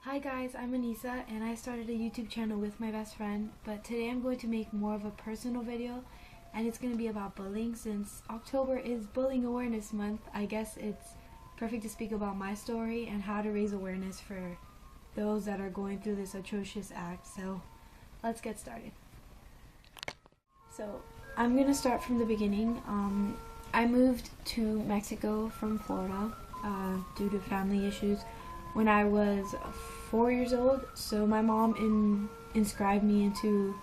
Hi guys, I'm Anissa and I started a YouTube channel with my best friend, but today I'm going to make more of a personal video and it's going to be about bullying. Since October is Bullying Awareness Month, I guess it's perfect to speak about my story and how to raise awareness for those that are going through this atrocious act. So let's get started. So I'm going to start from the beginning. I moved to Mexico from Florida due to family issues when I was 4 years old. So my mom inscribed me into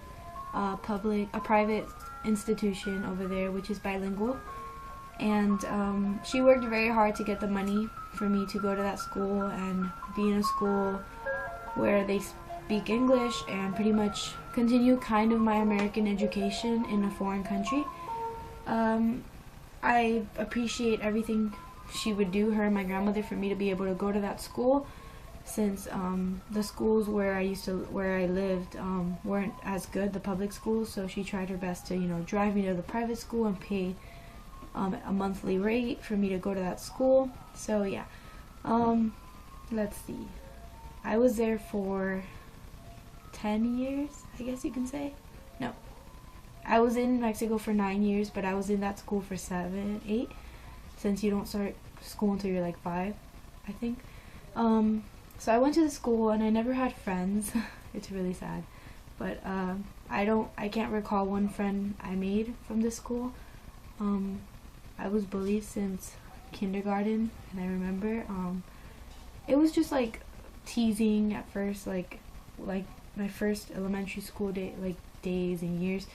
a private institution over there, which is bilingual, and she worked very hard to get the money for me to go to that school and be in a school where they speak English and pretty much continue kind of my American education in a foreign country. I appreciate everything she would do, her and my grandmother, for me to be able to go to that school, since the schools where I lived weren't as good, the public schools. So she tried her best to drive me to the private school and pay a monthly rate for me to go to that school. So yeah, let's see, I was there for 10 years, I guess you can say. No, I was in Mexico for 9 years, but I was in that school for 7, 8, since you don't start school until you're like 5, I think. So I went to the school and I never had friends. It's really sad, but I can't recall one friend I made from this school. I was bullied since kindergarten, and I remember it was just like teasing at first, like my first elementary school days and years,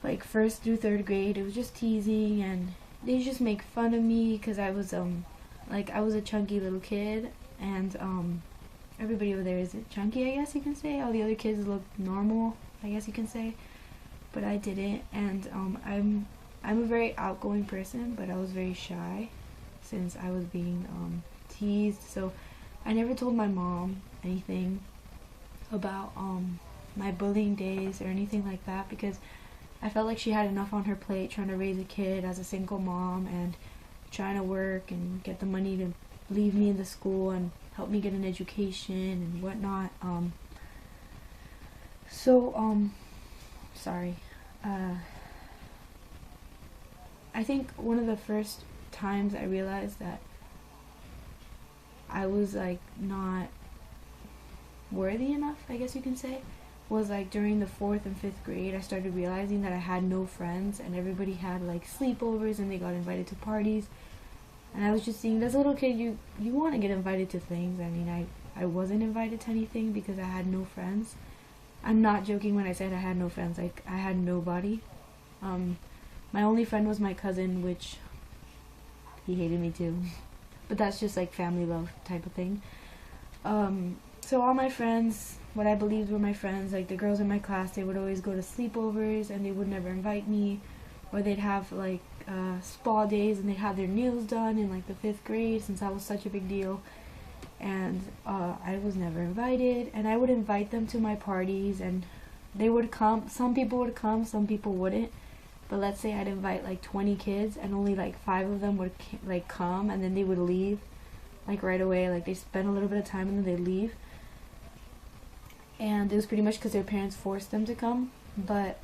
like 1st through 3rd grade. It was just teasing, and they just make fun of me because I was a chunky little kid, and everybody over there is chunky, I guess you can say. All the other kids look normal, I guess you can say, but I didn't. And I'm a very outgoing person, but I was very shy since I was being teased. So I never told my mom anything about my bullying days or anything like that, because I felt like she had enough on her plate trying to raise a kid as a single mom and trying to work and get the money to leave me in the school and help me get an education and whatnot. Sorry. I think one of the first times I realized that I was not worthy enough, I guess you can say, was during the 4th and 5th grade. I started realizing that I had no friends, and everybody had sleepovers and they got invited to parties. And I was just seeing, as a little kid, you want to get invited to things. I mean, I wasn't invited to anything because I had no friends. I'm not joking when I said I had no friends. I had nobody. My only friend was my cousin, which he hated me too. But that's just family love type of thing. So all my friends, what I believed were my friends, the girls in my class, they would always go to sleepovers and they would never invite me. Or they'd have spa days and they'd have their nails done in the 5th grade, since that was such a big deal. And I was never invited, and I would invite them to my parties and they would come. Some people would come, some people wouldn't. But let's say I'd invite 20 kids and only 5 of them would come, and then they would leave right away. They spend a little bit of time and then they leave. And it was pretty much because their parents forced them to come. But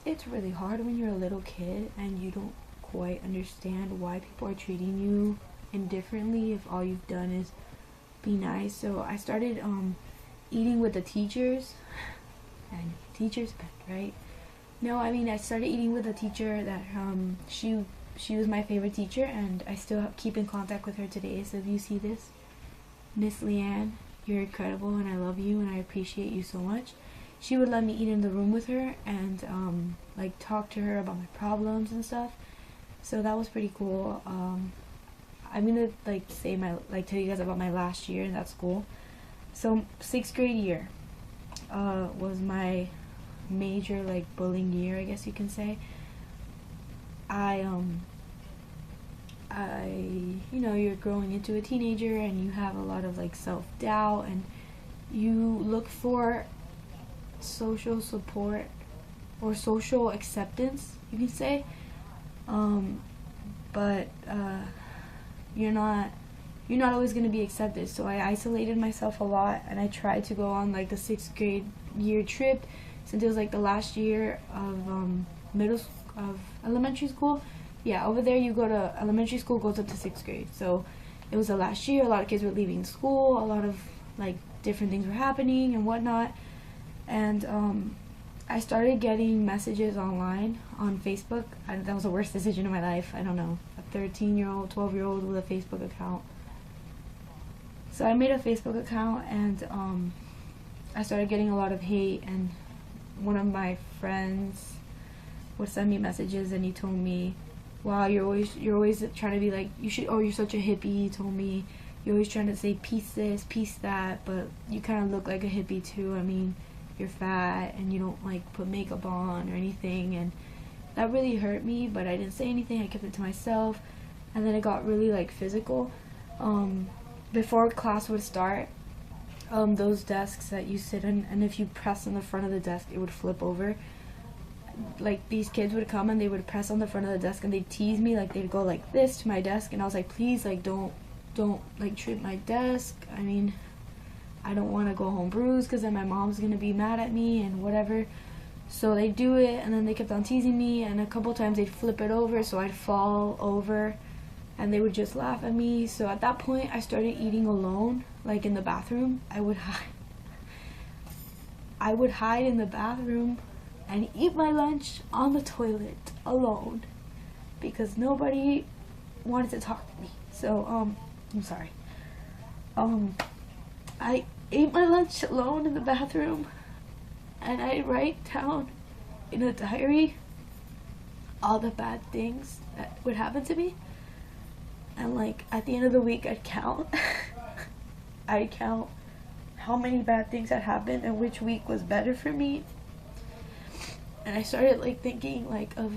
it's really hard when you're a little kid and you don't quite understand why people are treating you indifferently if all you've done is be nice. So I started eating with the teachers, and teachers pet, right? No, I mean, I started eating with a teacher that she was my favorite teacher, and I still keep in contact with her today. So if you see this, Miss Leanne, you're incredible and I love you and I appreciate you so much. She would let me eat in the room with her and talk to her about my problems and stuff. So that was pretty cool. I'm gonna tell you guys about my last year in that school. So 6th grade year was my major bullying year, I guess you can say. You're growing into a teenager and you have a lot of self-doubt, and you look for social support or social acceptance, you can say. But you're not always going to be accepted. So I isolated myself a lot, and I tried to go on like the 6th grade year trip, since it was like the last year of elementary school. Yeah, over there you go to elementary school, goes up to 6th grade. So it was the last year. A lot of kids were leaving school. A lot of like different things were happening and whatnot. And I started getting messages online on Facebook. That was the worst decision of my life. I don't know, a 13-year-old, 12-year-old with a Facebook account. So I made a Facebook account, and I started getting a lot of hate, and one of my friends would send me messages, and he told me, wow, you're always trying to be like, you're such a hippie. He told me, you're always trying to say peace this, peace that, but you kind of look like a hippie too. I mean, you're fat and you don't like put makeup on or anything. And that really hurt me, but I didn't say anything. I kept it to myself. And then it got really like physical. Before class would start, those desks that you sit in, and if you press on the front of the desk, it would flip over. Like, these kids would come and they would press on the front of the desk and they'd tease me. Like, they'd go like this to my desk, and I was like, please, like, don't like trip my desk. I mean, I don't want to go home bruised, because then my mom's gonna be mad at me and whatever. So they do it, and then they kept on teasing me, and a couple times they'd flip it over, so I'd fall over and they would just laugh at me. So at that point I started eating alone, like in the bathroom. I would hide in the bathroom and eat my lunch on the toilet alone, because nobody wanted to talk to me. So I'm sorry. I ate my lunch alone in the bathroom, and I write down in a diary all the bad things that would happen to me. And like at the end of the week, I'd count how many bad things had happened and which week was better for me. And I started like thinking like of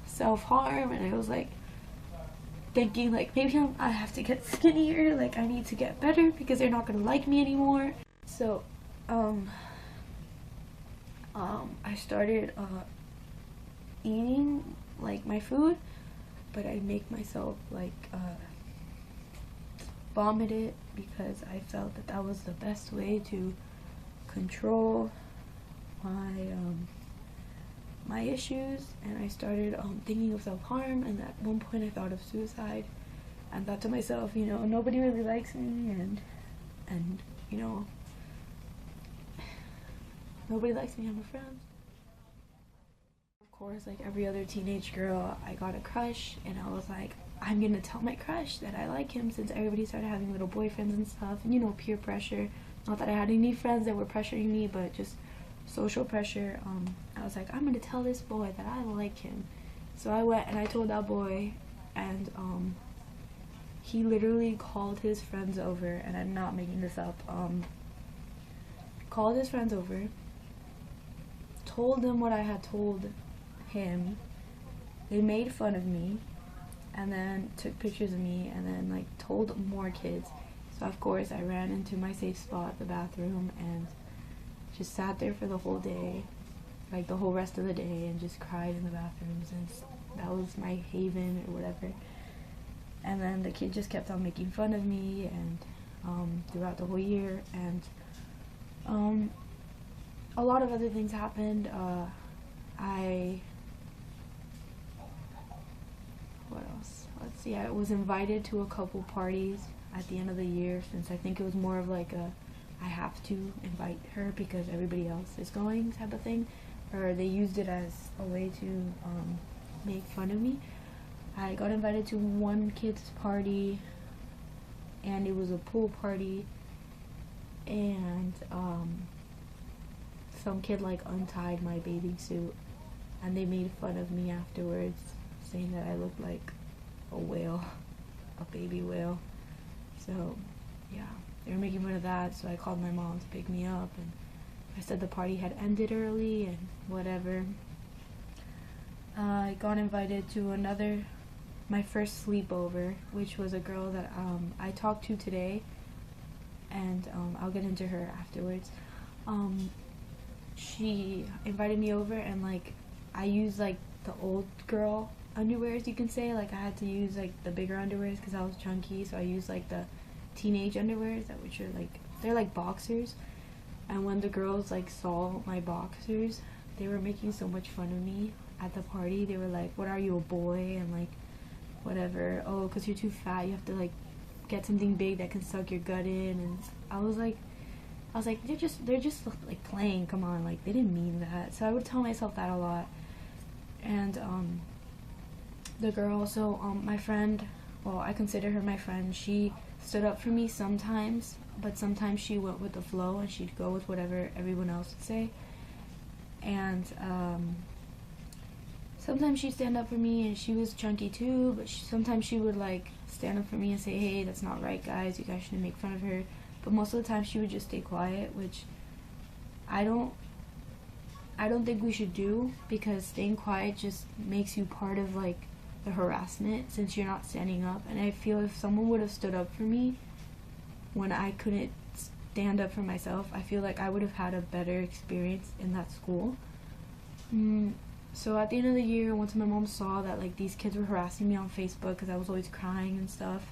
self-harm, and I was like thinking like, maybe I have to get skinnier, like I need to get better because they're not gonna like me anymore. So I started eating like my food, but I'd make myself like vomit it, because I felt that that was the best way to control my issues. And I started thinking of self-harm, and at one point I thought of suicide, and thought to myself, you know, nobody really likes me, and you know, nobody likes me, I'm a friend. Of course, like every other teenage girl, I got a crush, and I was like, I'm gonna tell my crush that I like him, since everybody started having little boyfriends and stuff, and you know, peer pressure. Not that I had any friends that were pressuring me, but just social pressure. I was like, I'm gonna tell this boy that I like him. So I went and I told that boy, and he literally called his friends over, and I'm not making this up. Called his friends over, told them what I had told him. They made fun of me, and then took pictures of me, and then like told more kids. So of course I ran into my safe spot, the bathroom, and just sat there for the whole day, like the whole rest of the day, and just cried in the bathrooms, and that was my haven or whatever. And then the kid just kept on making fun of me, and throughout the whole year, and a lot of other things happened. What else? Let's see, I was invited to a couple parties at the end of the year, since I think it was more of like I have to invite her because everybody else is going type of thing, or they used it as a way to make fun of me. I got invited to one kid's party, and it was a pool party, and some kid like untied my bathing suit, and they made fun of me afterwards, saying that I looked like a whale, a baby whale. So yeah, they were making fun of that. So I called my mom to pick me up, and I said the party had ended early and whatever. I got invited to my first sleepover, which was a girl that I talked to today, and I'll get into her afterwards. She invited me over, and like I used like the old girl underwears, you can say. Like I had to use like the bigger underwears because I was chunky, so I used like the teenage underwears that which are like, they're like boxers. And when the girls like saw my boxers, they were making so much fun of me at the party. They were like, what are you, a boy? And like, whatever, oh, because you're too fat, you have to like get something big that can suck your gut in. And I was like, they're just like playing, come on, like they didn't mean that. So I would tell myself that a lot. And the girl, so my friend, well, I consider her my friend, she stood up for me sometimes, but sometimes she went with the flow and she'd go with whatever everyone else would say. And sometimes she'd stand up for me, and she was chunky too, but sometimes she would like stand up for me and say, hey, that's not right, guys, you guys shouldn't make fun of her. But most of the time she would just stay quiet, which I don't think we should do, because staying quiet just makes you part of like the harassment since you're not standing up. And I feel if someone would have stood up for me when I couldn't stand up for myself, I feel like I would have had a better experience in that school. So at the end of the year, once my mom saw that like these kids were harassing me on Facebook because I was always crying and stuff,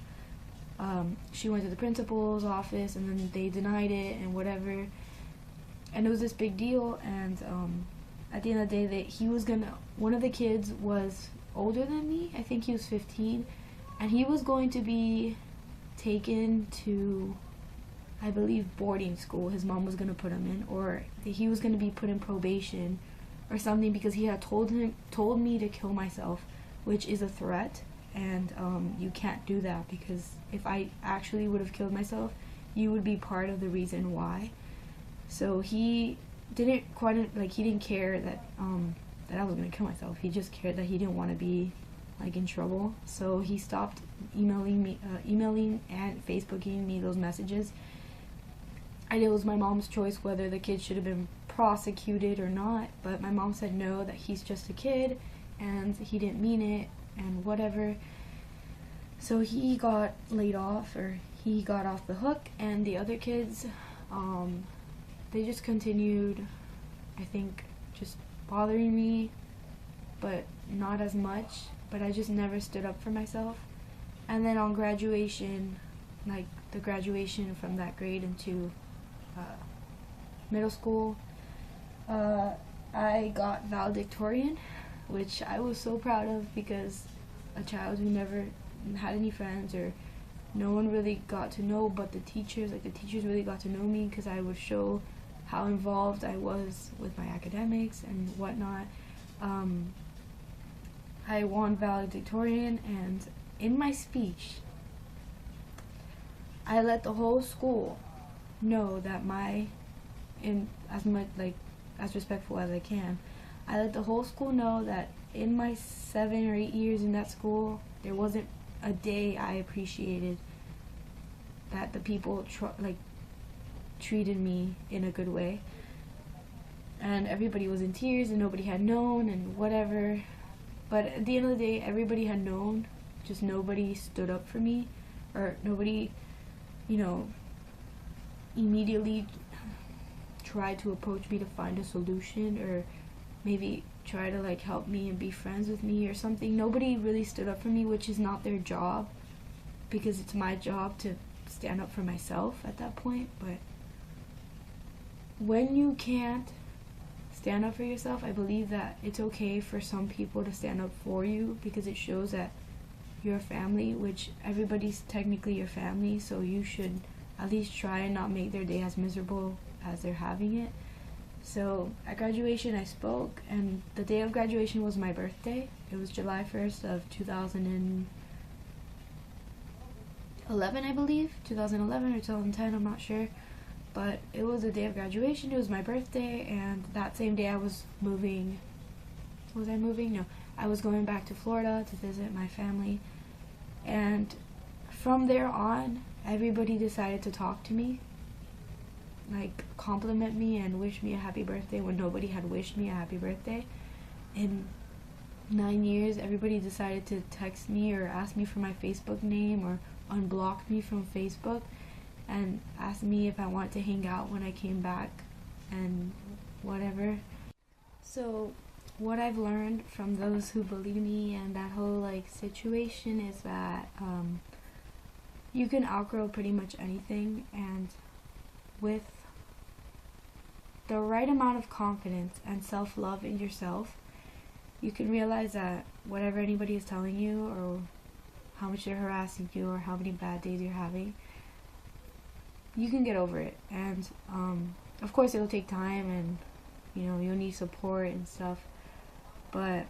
she went to the principal's office, and then they denied it and whatever. And it was this big deal. And at the end of the day, one of the kids was older than me. I think he was 15, and he was going to be taken to, I believe, boarding school. His mom was going to put him in, or he was going to be put in probation or something, because he had told me to kill myself, which is a threat. And you can't do that, because if I actually would have killed myself, you would be part of the reason why. So he didn't care that that I was gonna kill myself. He just cared that he didn't want to be like in trouble. So he stopped emailing and Facebooking me those messages. And it was my mom's choice whether the kid should have been prosecuted or not, but my mom said no, that he's just a kid and he didn't mean it and whatever. So he got laid off, or he got off the hook, and the other kids, they just continued, I think, just bothering me, but not as much. But I just never stood up for myself. And then on graduation, like the graduation from that grade into middle school, I got valedictorian, which I was so proud of, because a child who never had any friends, or no one really got to know but the teachers, like the teachers really got to know me because I would show how involved I was with my academics and whatnot. I won valedictorian, and in my speech, I let the whole school know that as respectful as I can, I let the whole school know that in my 7 or 8 years in that school, there wasn't a day I appreciated that the people treated me in a good way. And everybody was in tears, and nobody had known and whatever. But at the end of the day, everybody had known, just nobody stood up for me, or nobody, immediately tried to approach me to find a solution, or maybe try to help me and be friends with me or something. Nobody really stood up for me, which is not their job, because it's my job to stand up for myself at that point. But when you can't stand up for yourself, I believe that it's okay for some people to stand up for you, because it shows that you're a family, which everybody's technically your family, so you should at least try and not make their day as miserable as they're having it. So at graduation I spoke, and the day of graduation was my birthday. It was July 1st of 2011, I believe. 2011 or 2010, I'm not sure. But it was the day of graduation, it was my birthday, and that same day I was moving. Was I moving? No. I was going back to Florida to visit my family. And from there on, everybody decided to talk to me, compliment me and wish me a happy birthday when nobody had wished me a happy birthday. In 9 years, everybody decided to text me or ask me for my Facebook name or unblock me from Facebook and ask me if I wanted to hang out when I came back and whatever. So what I've learned from those who bully me and that whole like situation is that you can outgrow pretty much anything, and with the right amount of confidence and self-love in yourself, you can realize that whatever anybody is telling you, or how much they're harassing you, or how many bad days you're having, you can get over it. And of course it'll take time, and you'll need support and stuff, but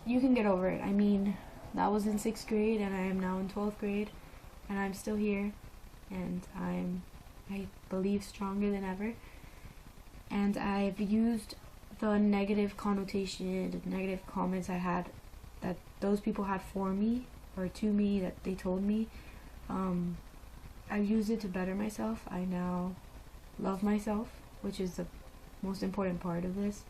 you can get over it. I mean, that was in 6th grade and I am now in 12th grade, and I'm still here, and I believe stronger than ever. And I've used the negative connotation, the negative comments I had, that those people had for me or to me, that they told me, I've used it to better myself. I now love myself, which is the most important part of this,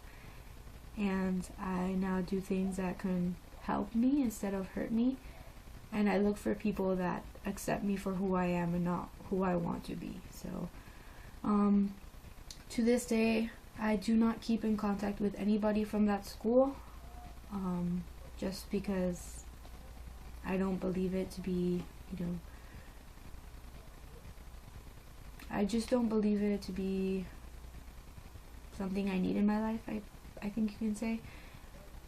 and I now do things that can help me instead of hurt me, and I look for people that accept me for who I am and not who I want to be. So to this day, I do not keep in contact with anybody from that school, just because I don't believe it to be, I just don't believe it to be something I need in my life, I think you can say.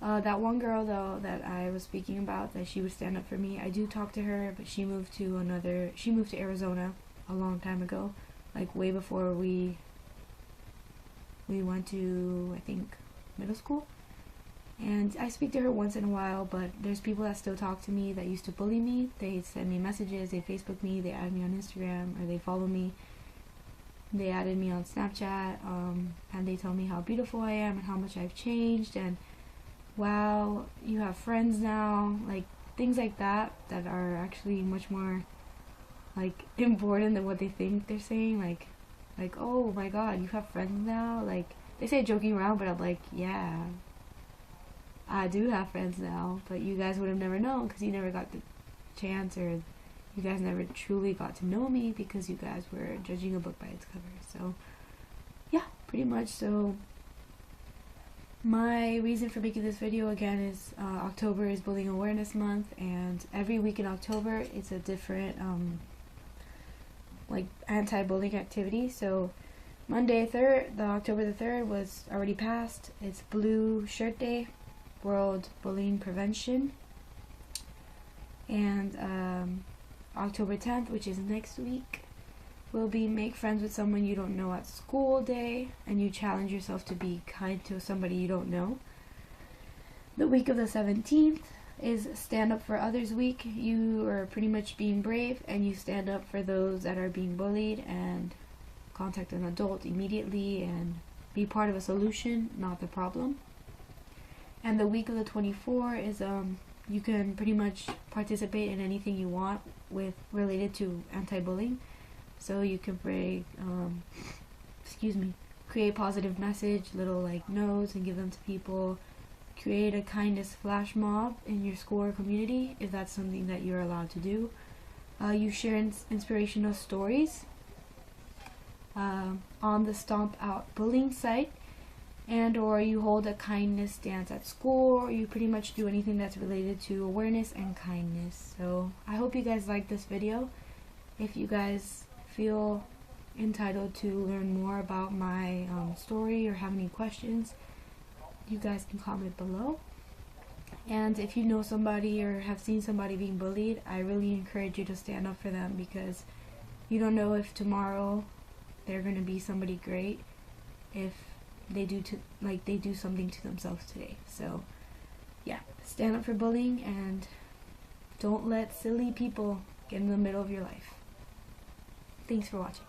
That one girl though that I was speaking about, that she would stand up for me, I do talk to her, but she moved to Arizona a long time ago, like way before we went to, I think, middle school. And I speak to her once in a while, but there's people that still talk to me that used to bully me. They send me messages, they Facebook me, they add me on Instagram, or they follow me. They added me on Snapchat, and they tell me how beautiful I am and how much I've changed, and wow, you have friends now, like things like that are actually much more like important than what they think they're saying. Like, oh my god, you have friends now? Like, they say joking around, but I'm like, yeah, I do have friends now, but you guys would have never known because you never got the chance, or you guys never truly got to know me because you guys were judging a book by its cover. So yeah, pretty much. So my reason for making this video again is October is Bullying Awareness Month, and every week in October it's a different like anti-bullying activity. So Monday October the 3rd was already passed. It's Blue Shirt Day, World Bullying Prevention. And October 10th, which is next week, will be Make Friends with Someone You Don't Know at School Day, and you challenge yourself to be kind to somebody you don't know. The week of the 17th is Stand Up for Others Week. You are pretty much being brave, and you stand up for those that are being bullied, and contact an adult immediately and be part of a solution, not the problem. And the week of the 24th is you can pretty much participate in anything you want with related to anti-bullying. So you can bring, create positive message, little like notes, and give them to people. Create a kindness flash mob in your school or community if that's something that you're allowed to do. You share inspirational stories on the Stomp Out Bullying site, and or you hold a kindness dance at school, or you pretty much do anything that's related to awareness and kindness. So I hope you guys like this video. If you guys feel entitled to learn more about my story or have any questions, you guys can comment below. And if you know somebody or have seen somebody being bullied, I really encourage you to stand up for them, because you don't know if tomorrow they're going to be somebody great if they do something to themselves today. So yeah, stand up for bullying, and don't let silly people get in the middle of your life. Thanks for watching.